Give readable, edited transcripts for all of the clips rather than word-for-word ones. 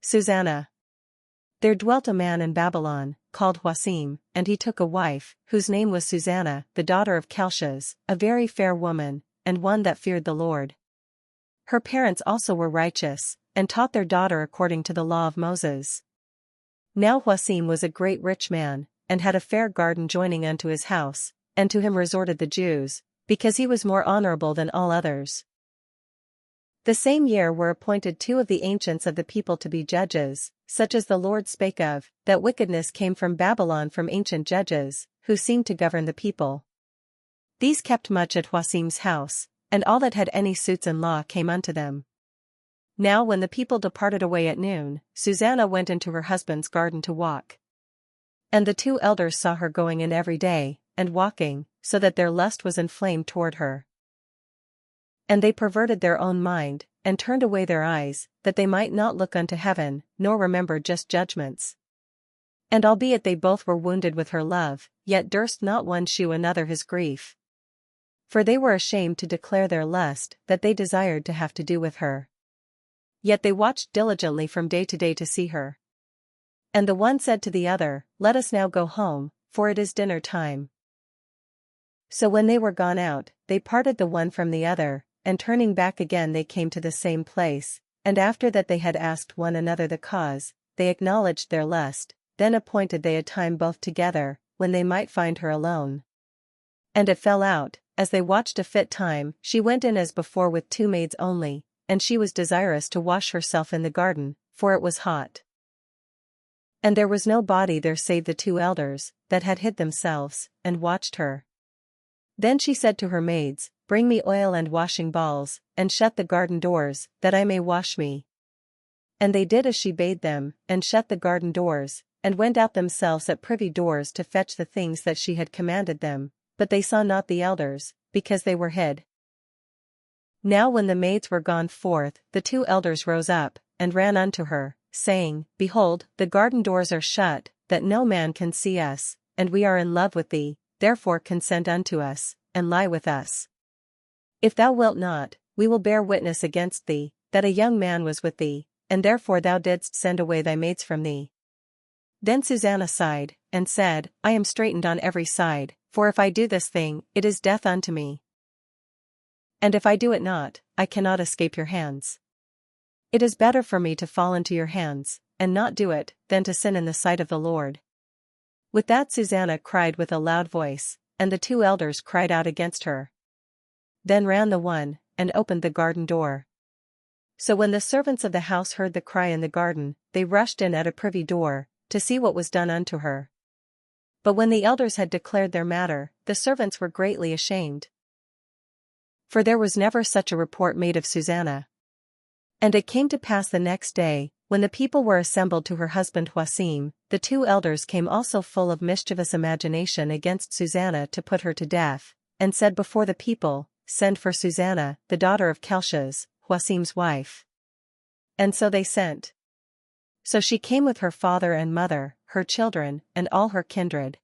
Susannah. There dwelt a man in Babylon, called Wasim, and he took a wife, whose name was Susannah, the daughter of Kelshaz, a very fair woman, and one that feared the Lord. Her parents also were righteous, and taught their daughter according to the law of Moses. Now Wasim was a great rich man, and had a fair garden joining unto his house, and to him resorted the Jews, because he was more honorable than all others. The same year were appointed two of the ancients of the people to be judges, such as the Lord spake of, that wickedness came from Babylon from ancient judges, who seemed to govern the people. These kept much at Wasim's house, and all that had any suits in law came unto them. Now when the people departed away at noon, Susannah went into her husband's garden to walk. And the two elders saw her going in every day, and walking, so that their lust was inflamed toward her. And they perverted their own mind, and turned away their eyes, that they might not look unto heaven, nor remember just judgments. And albeit they both were wounded with her love, yet durst not one shew another his grief. For they were ashamed to declare their lust, that they desired to have to do with her. Yet they watched diligently from day to day to see her. And the one said to the other, Let us now go home, for it is dinner time. So when they were gone out, they parted the one from the other, and turning back again they came to the same place, and after that they had asked one another the cause, they acknowledged their lust, then appointed they a time both together, when they might find her alone. And it fell out, as they watched a fit time, she went in as before with two maids only, and she was desirous to wash herself in the garden, for it was hot. And there was no body there save the two elders, that had hid themselves, and watched her. Then she said to her maids, Bring me oil and washing balls, and shut the garden doors, that I may wash me. And they did as she bade them, and shut the garden doors, and went out themselves at privy doors to fetch the things that she had commanded them, but they saw not the elders, because they were hid. Now when the maids were gone forth, the two elders rose up, and ran unto her, saying, Behold, the garden doors are shut, that no man can see us, and we are in love with thee, therefore consent unto us, and lie with us. If thou wilt not, we will bear witness against thee, that a young man was with thee, and therefore thou didst send away thy maids from thee. Then Susannah sighed, and said, I am straitened on every side, for if I do this thing, it is death unto me. And if I do it not, I cannot escape your hands. It is better for me to fall into your hands, and not do it, than to sin in the sight of the Lord. With that Susannah cried with a loud voice, and the two elders cried out against her. Then ran the one, and opened the garden door. So when the servants of the house heard the cry in the garden, they rushed in at a privy door, to see what was done unto her. But when the elders had declared their matter, the servants were greatly ashamed. For there was never such a report made of Susannah. And it came to pass the next day, when the people were assembled to her husband Wasim, the two elders came also full of mischievous imagination against Susannah to put her to death, and said before the people, Send for Susannah, the daughter of Kelshaz, Wasim's wife. And so they sent. So she came with her father and mother, her children, and all her kindred.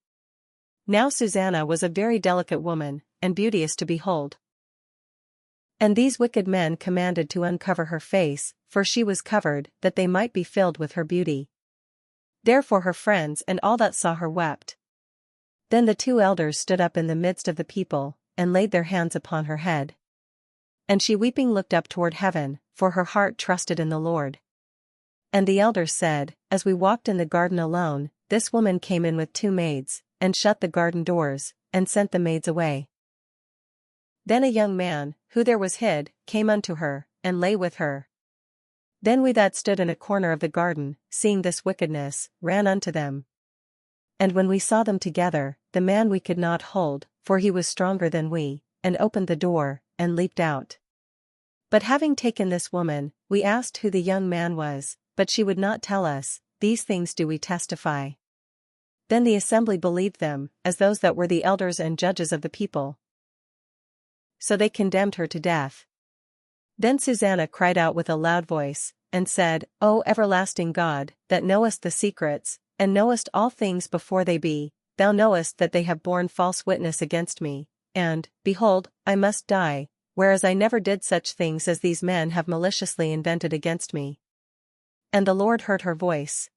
Now Susannah was a very delicate woman, and beauteous to behold. And these wicked men commanded to uncover her face, for she was covered, that they might be filled with her beauty. Therefore her friends and all that saw her wept. Then the two elders stood up in the midst of the people, and laid their hands upon her head. And she weeping looked up toward heaven, for her heart trusted in the Lord. And the elders said, As we walked in the garden alone, this woman came in with two maids, and shut the garden doors, and sent the maids away. Then a young man, who there was hid, came unto her, and lay with her. Then we that stood in a corner of the garden, seeing this wickedness, ran unto them. And when we saw them together, the man we could not hold, for he was stronger than we, and opened the door, and leaped out. But having taken this woman, we asked who the young man was, but she would not tell us. These things do we testify. Then the assembly believed them, as those that were the elders and judges of the people. So they condemned her to death. Then Susannah cried out with a loud voice, and said, O everlasting God, that knowest the secrets, and knowest all things before they be, thou knowest that they have borne false witness against me, and, behold, I must die, whereas I never did such things as these men have maliciously invented against me. And the Lord heard her voice.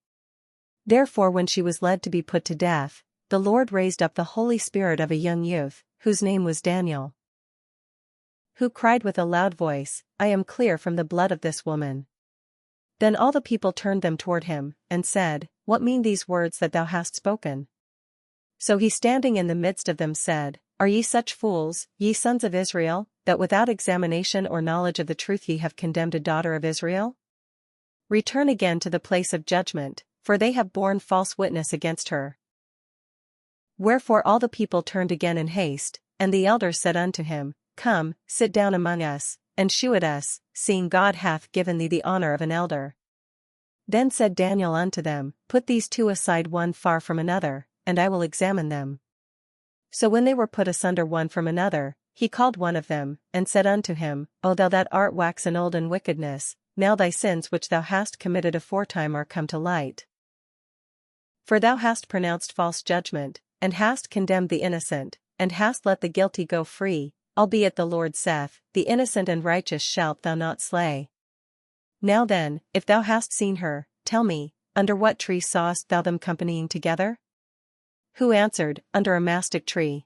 Therefore when she was led to be put to death, the Lord raised up the Holy Spirit of a young youth, whose name was Daniel, who cried with a loud voice, I am clear from the blood of this woman. Then all the people turned them toward him, and said, What mean these words that thou hast spoken? So he standing in the midst of them said, Are ye such fools, ye sons of Israel, that without examination or knowledge of the truth ye have condemned a daughter of Israel? Return again to the place of judgment, for they have borne false witness against her. Wherefore all the people turned again in haste, and the elders said unto him, Come, sit down among us, and shew it us, seeing God hath given thee the honor of an elder. Then said Daniel unto them, Put these two aside one far from another, and I will examine them. So when they were put asunder one from another, he called one of them, and said unto him, O thou that art waxen old in wickedness, now thy sins which thou hast committed aforetime are come to light. For thou hast pronounced false judgment, and hast condemned the innocent, and hast let the guilty go free, albeit the Lord saith, The innocent and righteous shalt thou not slay. Now then, if thou hast seen her, tell me, under what tree sawest thou them companying together? Who answered, Under a mastic tree.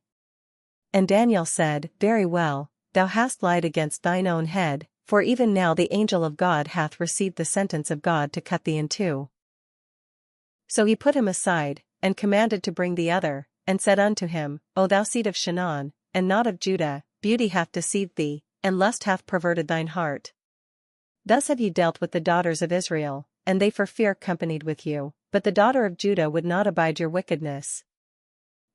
And Daniel said, Very well, thou hast lied against thine own head, for even now the angel of God hath received the sentence of God to cut thee in two. So he put him aside, and commanded to bring the other, and said unto him, O thou seed of Shinon, and not of Judah, beauty hath deceived thee, and lust hath perverted thine heart. Thus have ye dealt with the daughters of Israel, and they for fear companied with you, but the daughter of Judah would not abide your wickedness.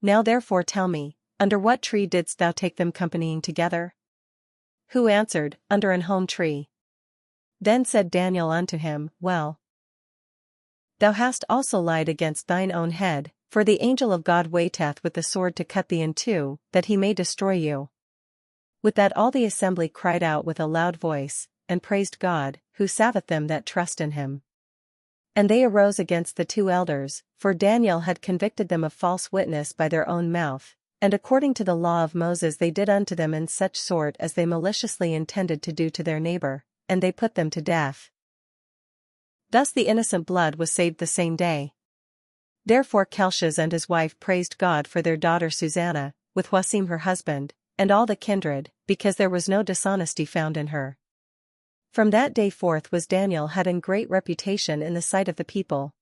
Now therefore tell me, under what tree didst thou take them companying together? Who answered, Under an home tree. Then said Daniel unto him, Well, thou hast also lied against thine own head, for the angel of God waiteth with the sword to cut thee in two, that he may destroy you. With that all the assembly cried out with a loud voice, and praised God, who saveth them that trust in him. And they arose against the two elders, for Daniel had convicted them of false witness by their own mouth, and according to the law of Moses they did unto them in such sort as they maliciously intended to do to their neighbor, and they put them to death. Thus the innocent blood was saved the same day. Therefore Kelshaz and his wife praised God for their daughter Susannah, with Wasim her husband, and all the kindred, because there was no dishonesty found in her. From that day forth was Daniel had in great reputation in the sight of the people,